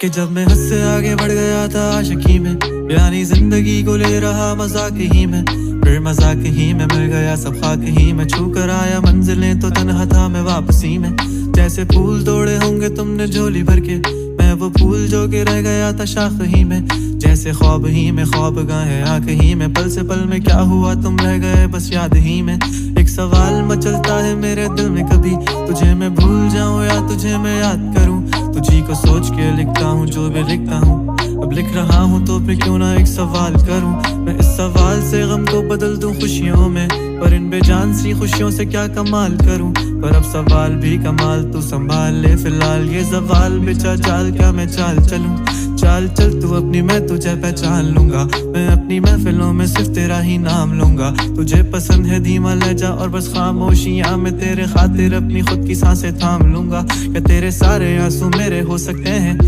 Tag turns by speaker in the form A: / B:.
A: कि जब मैं हद से आगे बढ़ गया था आशिकी में, यानी जिंदगी को ले रहा मजाक ही में, फिर मजाक ही में मिल गया सब खाक ही में, छू कर आया मंजिलें तो तन्हा था मैं वापसी में। जैसे फूल तोड़े होंगे तुमने झोली भर के, मैं वो फूल जो के रह गया था शाख ही में। जैसे ख्वाब ही में ख्वाब गाहे आँख ही में, पल से पल में क्या हुआ तुम रह गए बस याद ही में। एक सवाल मचलता है मेरे दिल में, कभी तुझे मैं भूल जाऊं या तुझे मैं याद करूं। तुझी को सोच के लिखता हूँ जो भी लिखता हूँ, अब लिख रहा हूँ तो फिर क्यों ना एक सवाल करूं। मैं इस सवाल से गम को बदल दूं खुशियों में, पर इन बेजान सी खुशियों से क्या कमाल करूं। पर अब सवाल भी कमाल तू संभाल ले फिलहाल, ये सवाल बेचा चाल क्या मैं चाल चलूं। चाल चल तू अपनी, मैं तुझे पहचान लूंगा, मैं अपनी महफिलों में सिर्फ तेरा ही नाम लूंगा। तुझे पसंद है धीमा लहजा और बस खामोशियां, मैं तेरे खातिर अपनी खुद की सांसें थाम लूंगा। क्या तेरे सारे आंसू मेरे हो सकते हैं?